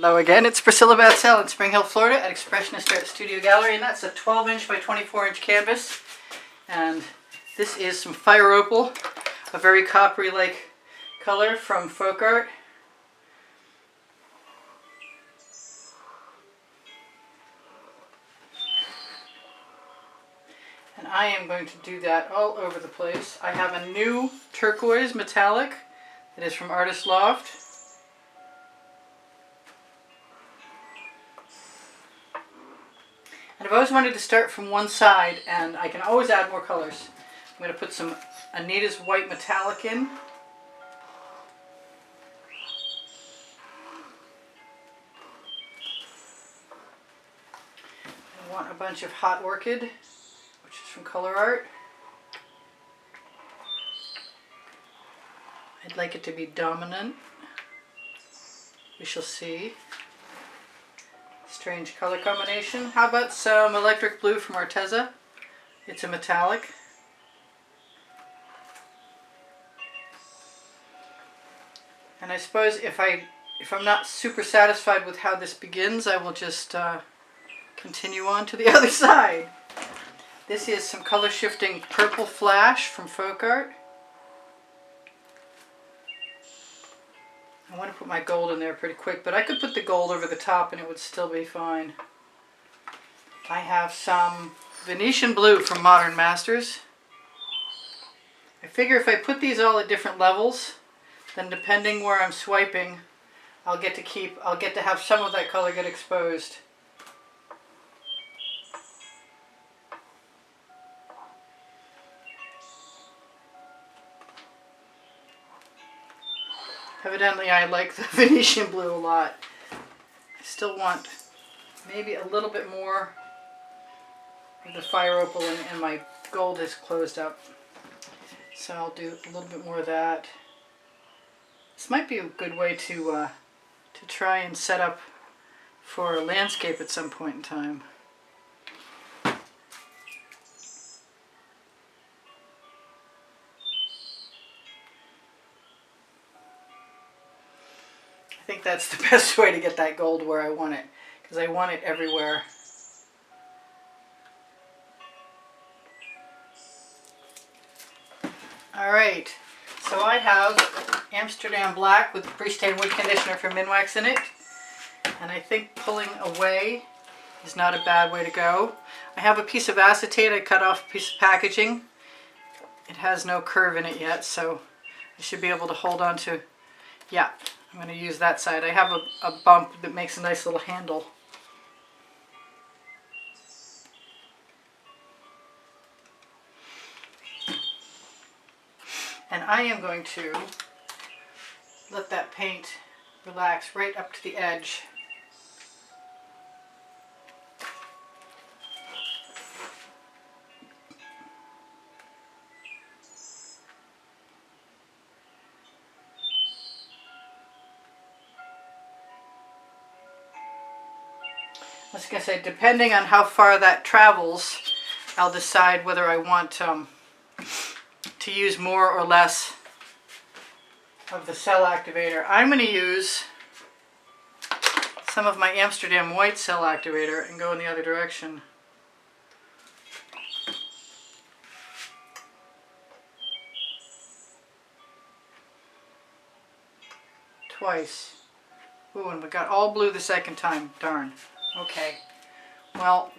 Hello again, it's Priscilla Batzell in Spring Hill, Florida at Expressionist Art Studio Gallery, and that's a 12-inch by 24-inch canvas. And this is some fire opal, a very coppery-like color from Folk Art. And I am going to do that all over the place. I have a new turquoise metallic that is from Artist Loft. And I've always wanted to start from one side, and I can always add more colors. I'm going to put some Anita's white metallic in. I want a bunch of Hot Orchid, which is from Color Art. I'd like it to be dominant. We shall see. Strange color combination. How about some electric blue from Arteza? It's a metallic. And I suppose if I'm not super satisfied with how this begins, I will just continue on to the other side. This is some color shifting purple flash from Folk Art. I want to put my gold in there pretty quick, but I could put the gold over the top and it would still be fine. I have some Venetian blue from Modern Masters. I figure if I put these all at different levels, then depending where I'm swiping, I'll get to have some of that color get exposed. Evidently I like the Venetian blue a lot. I still want maybe a little bit more of the fire opal, and my gold is closed up. So I'll do a little bit more of that. This might be a good way to try and set up for a landscape at some point in time. I think that's the best way to get that gold where I want it, because I want it everywhere. Alright, so I have Amsterdam Black with Freestone Wood Conditioner from Minwax in it, and I think pulling away is not a bad way to go. I have a piece of acetate. I cut off a piece of packaging. It has no curve in it yet, so I should be able to hold on to, yeah. I'm going to use that side. I have a bump that makes a nice little handle. And I am going to let that paint relax right up to the edge. I was going to say, depending on how far that travels, I'll decide whether I want to use more or less of the cell activator. I'm going to use some of my Amsterdam white cell activator and go in the other direction. Twice. Ooh, and we got all blue the second time. Darn. Okay, well,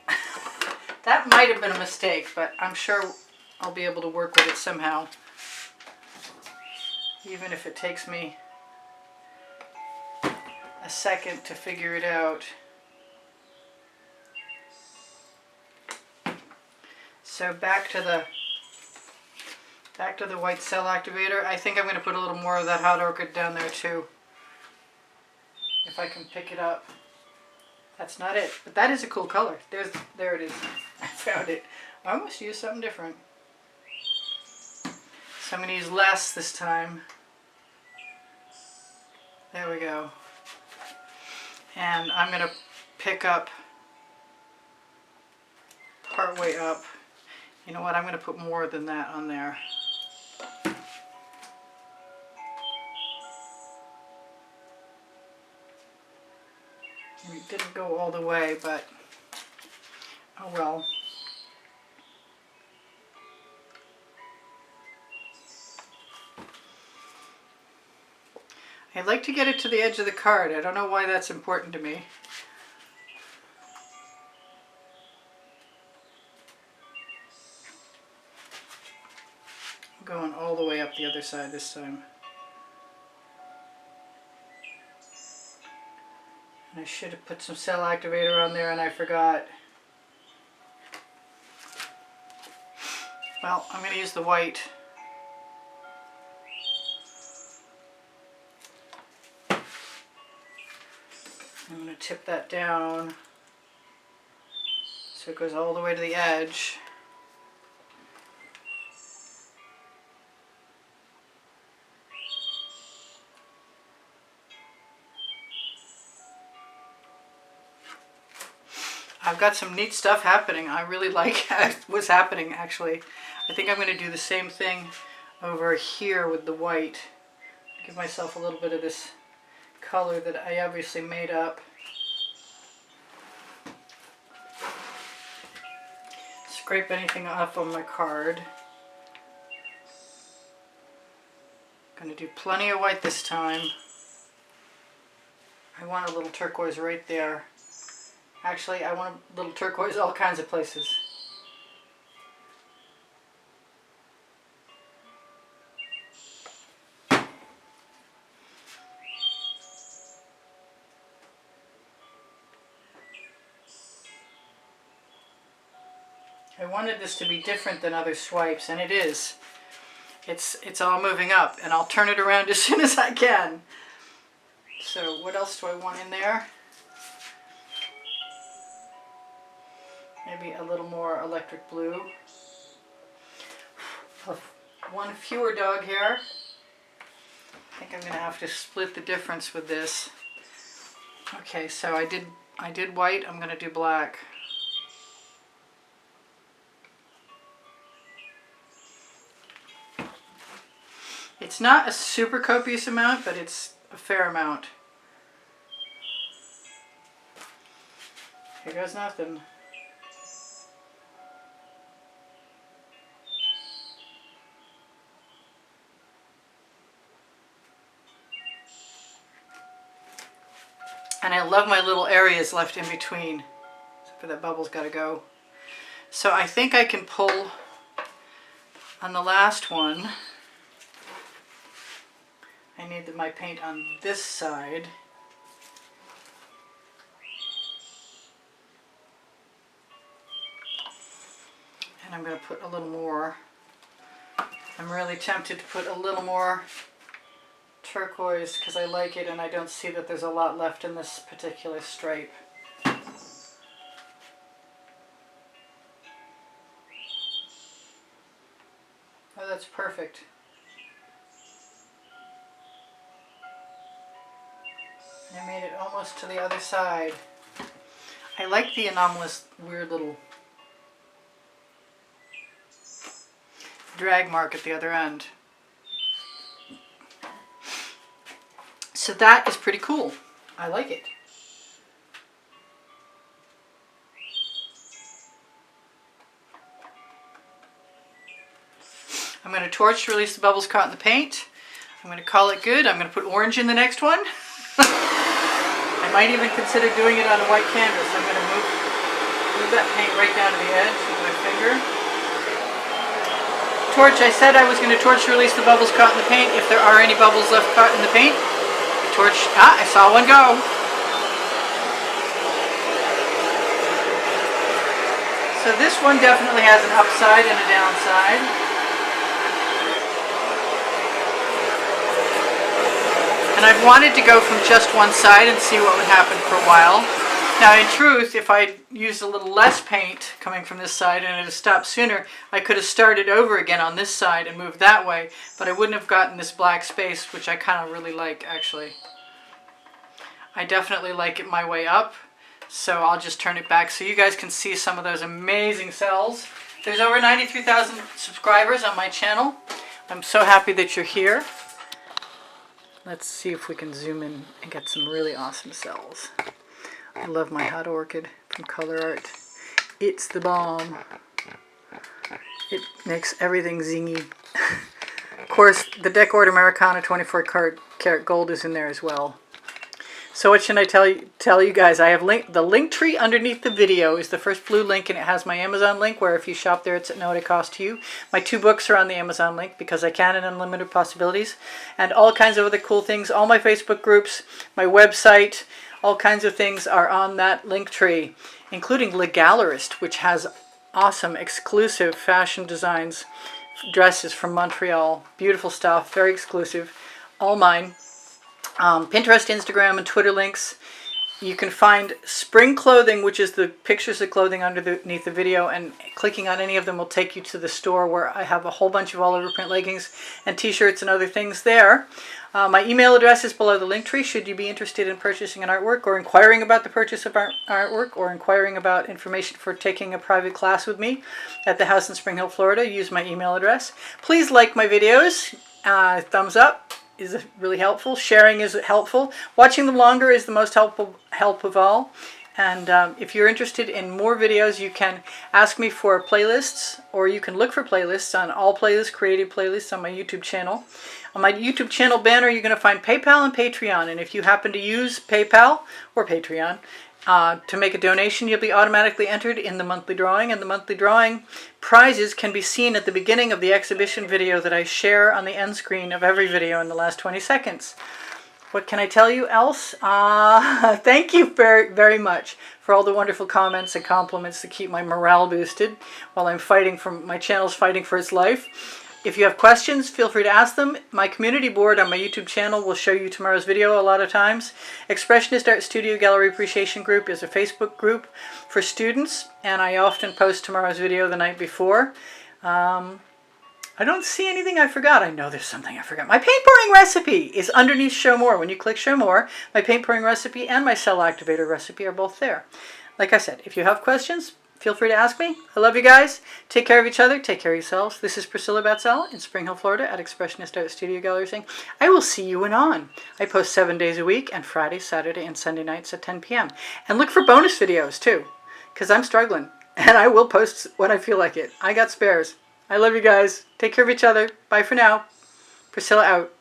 that might have been a mistake, but I'm sure I'll be able to work with it somehow, even if it takes me a second to figure it out. So back to the white cell activator. I think I'm going to put a little more of that Hot Orchid down there too, if I can pick it up. That's not it, but that is a cool color. There it is. I found it. I almost used something different. So I'm going to use less this time. There we go. And I'm going to pick up partway up. You know what? I'm going to put more than that on there. It didn't go all the way, but oh well. I'd like to get it to the edge of the card. I don't know why that's important to me. I'm going all the way up the other side this time. And I should have put some cell activator on there and I forgot. Well, I'm going to use the white. I'm going to tip that down so it goes all the way to the edge. I've got some neat stuff happening. I really like what's happening actually. I think I'm going to do the same thing over here with the white. Give myself a little bit of this color that I obviously made up. Scrape anything off on my card. I'm going to do plenty of white this time. I want a little turquoise right there. Actually, I want a little turquoise all kinds of places. I wanted this to be different than other swipes, and it is. It's all moving up, and I'll turn it around as soon as I can. So what else do I want in there? Maybe a little more electric blue. One fewer dog hair. I think I'm going to have to split the difference with this. Okay, so I did white. I'm going to do black. It's not a super copious amount, but it's a fair amount. Here goes nothing. And I love my little areas left in between. Except for that bubble's got to go. So I think I can pull on the last one. I need my paint on this side. And I'm going to put a little more. I'm really tempted to put a little more turquoise because I like it and I don't see that there's a lot left in this particular stripe. Oh, that's perfect. I made it almost to the other side. I like the anomalous weird little drag mark at the other end. So that is pretty cool. I like it. I'm going to torch to release the bubbles caught in the paint. I'm going to call it good. I'm going to put orange in the next one. I might even consider doing it on a white canvas. I'm going to move that paint right down to the edge with my finger. Torch, I said I was going to torch to release the bubbles caught in the paint. If there are any bubbles left caught in the paint, torch. I saw one go. So this one definitely has an upside and a downside. And I've wanted to go from just one side and see what would happen for a while. Now in truth, if I used a little less paint coming from this side and it had stopped sooner, I could have started over again on this side and moved that way, but I wouldn't have gotten this black space, which I kind of really like actually. I definitely like it my way up, so I'll just turn it back so you guys can see some of those amazing cells. There's over 93,000 subscribers on my channel. I'm so happy that you're here. Let's see if we can zoom in and get some really awesome cells. I love my hot orchid from Color Art. It's the bomb. It makes everything zingy. Of course, the Decor Americana 24 karat gold is in there as well. So what should I tell you guys? I have the link tree underneath the video is the first blue link, and it has my Amazon link where if you shop there it's at no cost to you. My 2 books are on the Amazon link because I can, and Unlimited Possibilities, and all kinds of other cool things. All my Facebook groups, my website, all kinds of things are on that link tree, including Le Gallerist, which has awesome exclusive fashion designs, dresses from Montreal. Beautiful stuff, very exclusive, all mine. Pinterest, Instagram, and Twitter links. You can find spring clothing, which is the pictures of clothing underneath the video, and clicking on any of them will take you to the store where I have a whole bunch of all over print leggings and t-shirts and other things there. My email address is below the link tree should you be interested in purchasing an artwork or inquiring about the purchase of artwork or inquiring about information for taking a private class with me at the house in Spring Hill, Florida. Use my email address. Please like my videos. Thumbs up is really helpful. Sharing is helpful. Watching them longer is the most help of all. And if you're interested in more videos, you can ask me for playlists, or you can look for playlists on All Playlists, Creative Playlists on my YouTube channel. On my YouTube channel banner, you're going to find PayPal and Patreon. And if you happen to use PayPal or Patreon to make a donation, you'll be automatically entered in the monthly drawing. And the monthly drawing prizes can be seen at the beginning of the exhibition video that I share on the end screen of every video in the last 20 seconds. What can I tell you else? Thank you very, very much for all the wonderful comments and compliments that keep my morale boosted while I'm fighting for, my channel's fighting for its life. If you have questions, feel free to ask them. My community board on my YouTube channel will show you tomorrow's video a lot of times. Expressionist Art Studio Gallery Appreciation Group is a Facebook group for students, and I often post tomorrow's video the night before. I don't see anything I forgot. I know there's something I forgot. My paint pouring recipe is underneath Show More. When you click Show More, my paint pouring recipe and my cell activator recipe are both there. Like I said, if you have questions, feel free to ask me. I love you guys. Take care of each other. Take care of yourselves. This is Priscilla Batzell in Spring Hill, Florida at Expressionist Art Studio Gallery saying, I will see you anon. I post 7 days a week and Friday, Saturday, and Sunday nights at 10 p.m. And look for bonus videos too, because I'm struggling. And I will post when I feel like it. I got spares. I love you guys. Take care of each other. Bye for now. Priscilla out.